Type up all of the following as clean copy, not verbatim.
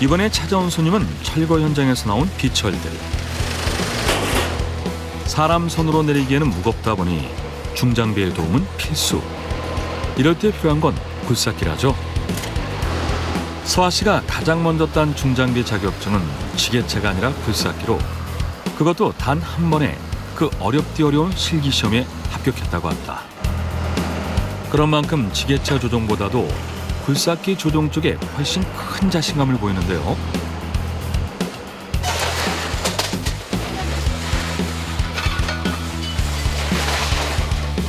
이번에 찾아온 손님은 철거 현장에서 나온 비철들. 사람 손으로 내리기에는 무겁다 보니 중장비의 도움은 필수. 이럴 때 필요한 건 굴삭기라죠. 서아 씨가 가장 먼저 딴 중장비 자격증은 지게차가 아니라 굴삭기로, 그것도 단 한 번에 그 어렵디 어려운 실기시험에 합격했다고 한다. 그런 만큼 지게차 조종보다도 굴삭기 조종 쪽에 훨씬 큰 자신감을 보이는데요.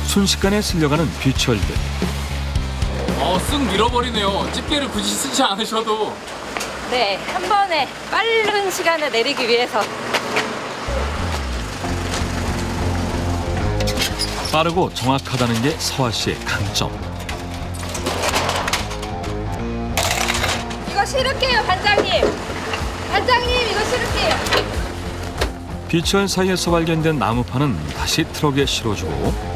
순식간에 쓸려가는 비철들. 쓱 밀어버리네요. 집게를 굳이 쓰지 않으셔도. 네, 한 번에 빠른 시간에 내리기 위해서. 빠르고 정확하다는 게 서아 씨의 강점. 이거 실을게요, 반장님. 반장님, 이거 실을게요. 비철 사이에서 발견된 나무판은 다시 트럭에 실어주고,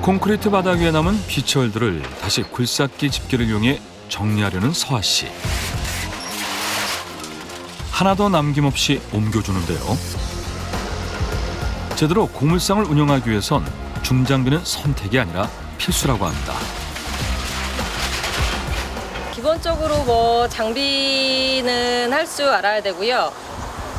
콘크리트 바닥 위에 남은 비철들을 다시 굴삭기 집게를 이용해 정리하려는 서아 씨. 하나도 남김없이 옮겨주는데요. 제대로 고물상을 운영하기 위해선 중장비는 선택이 아니라 필수라고 합니다. 기본적으로 뭐 장비는 할 줄 알아야 되고요.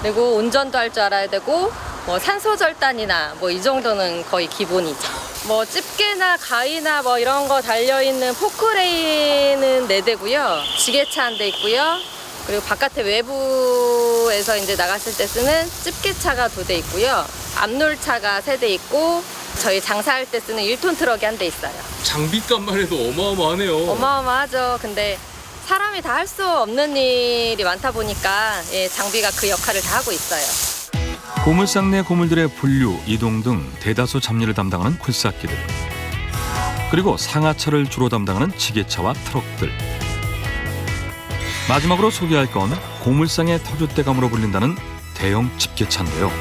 그리고 운전도 할 줄 알아야 되고, 뭐 산소절단이나 뭐 이 정도는 거의 기본이죠. 뭐 집게나 가위나 뭐 이런 거 달려있는 포크레인은 4대고요. 지게차 1대 있고요. 그리고 바깥에 외부에서 이제 나갔을 때 쓰는 집게차가 2대 있고요. 앞놀차가 3대 있고, 저희 장사할 때 쓰는 1톤 트럭이 1대 있어요. 장비값만 해도 어마어마하네요. 어마어마하죠. 근데 사람이 다 할 수 없는 일이 많다 보니까 장비가 그 역할을 다 하고 있어요. 고물상 내 고물들의 분류, 이동 등 대다수 잡일을 담당하는 굴삭기들, 그리고 상하차를 주로 담당하는 지게차와 트럭들. 마지막으로 소개할 건 고물상의 터줏대감으로 불린다는 대형 집게차인데요.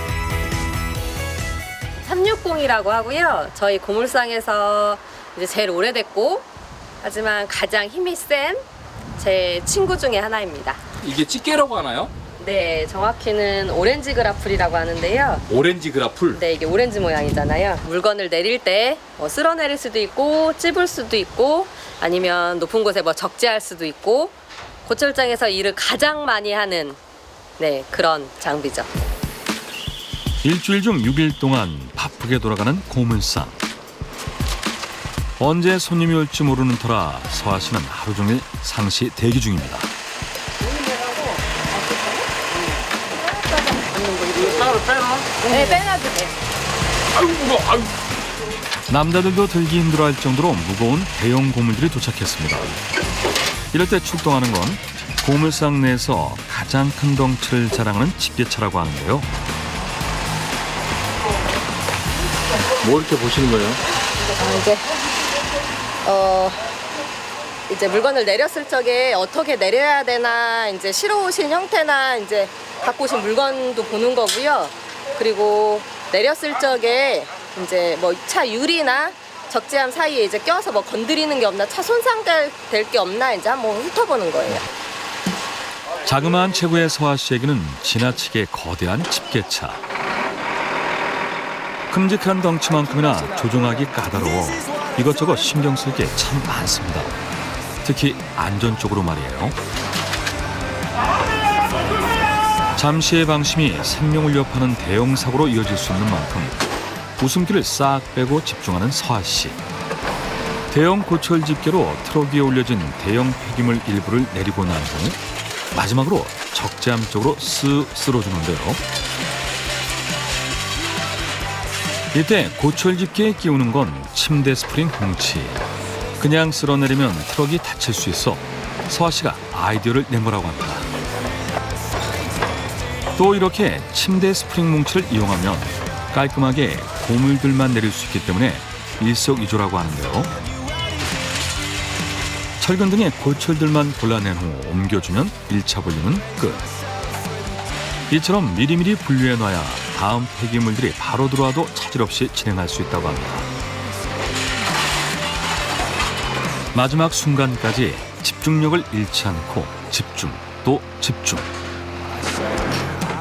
360이라고 하고요. 저희 고물상에서 이제 제일 오래됐고, 하지만 가장 힘이 센 제 친구 중에 하나입니다. 이게 집게라고 하나요? 네, 정확히는 오렌지 그라플이라고 하는데요. 오렌지 그라플. 네, 이게 오렌지 모양이잖아요. 물건을 내릴 때 쓸어내릴 수도 있고, 찝을 수도 있고, 아니면 높은 곳에 뭐 적재할 수도 있고, 고철장에서 일을 가장 많이 하는 그런 장비죠. 일주일 중 6일 동안 바쁘게 돌아가는 고물상. 언제 손님이 올지 모르는 터라 서아 씨는 하루 종일 상시 대기 중입니다. 차를 빼나? 네, 빼놔도 돼. 아유 무거워. 아유. 남자들도 들기 힘들어할 정도로 무거운 대형 고물들이 도착했습니다. 이럴 때 출동하는 건 고물상 내에서 가장 큰 덩치를 자랑하는 집게차라고 하는데요. 뭐 이렇게 보시는 거예요? 이제 물건을 내렸을 적에 어떻게 내려야 되나, 이제 실어오신 형태나 이제 갖고 오신 물건도 보는 거고요. 그리고 내렸을 적에 이제 뭐 차 유리나 적재함 사이에 이제 껴서 뭐 건드리는 게 없나, 차 손상될 게 없나 이제 한번 훑어보는 거예요. 자그마한 체구의 서아 씨에게는 지나치게 거대한 집게차. 큼직한 덩치만큼이나 조종하기 까다로워 이것저것 신경 쓸 게 참 많습니다. 특히 안전 쪽으로 말이에요. 잠시의 방심이 생명을 위협하는 대형 사고로 이어질 수 있는 만큼 웃음기를 싹 빼고 집중하는 서아 씨. 대형 고철 집게로 트럭 위에 올려진 대형 폐기물 일부를 내리고 난 후 마지막으로 적재함 쪽으로 쓱 쓸어주는데요. 이때 고철 집게에 끼우는 건 침대 스프링 뭉치. 그냥 쓸어내리면 트럭이 다칠 수 있어 서아 씨가 아이디어를 낸 거라고 합니다. 또 이렇게 침대 스프링 뭉치를 이용하면 깔끔하게 고물들만 내릴 수 있기 때문에 일석이조라고 하는데요. 철근 등의 고철들만 골라낸 후 옮겨주면 1차 분리는 끝. 이처럼 미리미리 분류해놔야 다음 폐기물들이 바로 들어와도 차질 없이 진행할 수 있다고 합니다. 마지막 순간까지 집중력을 잃지 않고 집중 또 집중.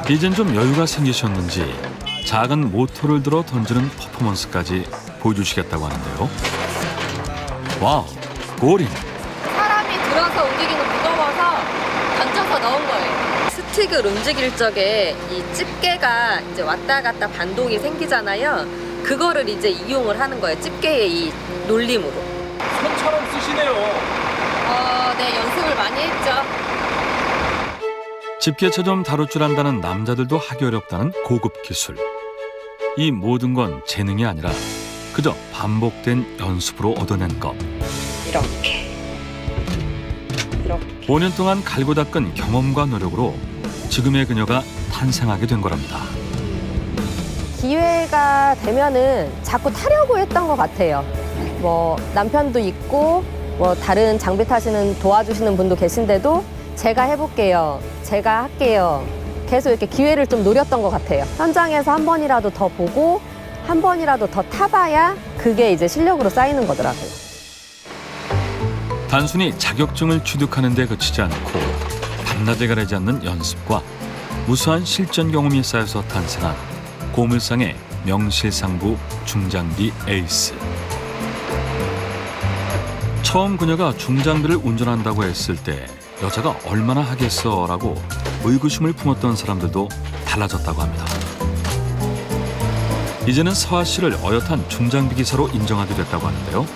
이젠 좀 여유가 생기셨는지 작은 모터를 들어 던지는 퍼포먼스까지 보여주시겠다고 하는데요. 와우, 골인! 사람이 들어서 움직이는 무거워서 던져서 넣은 거예요. 스틱을 움직일 적에 이 집게가 이제 왔다 갔다 반동이 생기잖아요. 그거를 이제 이용을 하는 거예요. 집게의 이 놀림으로. 손처럼 쓰시네요. 네, 연습을 많이 했죠. 집게채 좀 다룰 줄 안다는 남자들도 하기 어렵다는 고급 기술. 이 모든 건 재능이 아니라 그저 반복된 연습으로 얻어낸 것. 이렇게. 5년 동안 갈고 닦은 경험과 노력으로 지금의 그녀가 탄생하게 된 거랍니다. 기회가 되면은 자꾸 타려고 했던 것 같아요. 뭐 남편도 있고 뭐 다른 장비 타시는 도와주시는 분도 계신데도 제가 해볼게요. 제가 할게요. 계속 이렇게 기회를 좀 노렸던 것 같아요. 현장에서 한 번이라도 더 보고 한 번이라도 더 타봐야 그게 이제 실력으로 쌓이는 거더라고요. 단순히 자격증을 취득하는 데 그치지 않고 밤낮에 가리지 않는 연습과 우수한 실전 경험이 쌓여서 탄생한 고물상의 명실상부 중장비 에이스. 처음 그녀가 중장비를 운전한다고 했을 때 여자가 얼마나 하겠어라고 의구심을 품었던 사람들도 달라졌다고 합니다. 이제는 서아 씨를 어엿한 중장비 기사로 인정하게 됐다고 하는데요.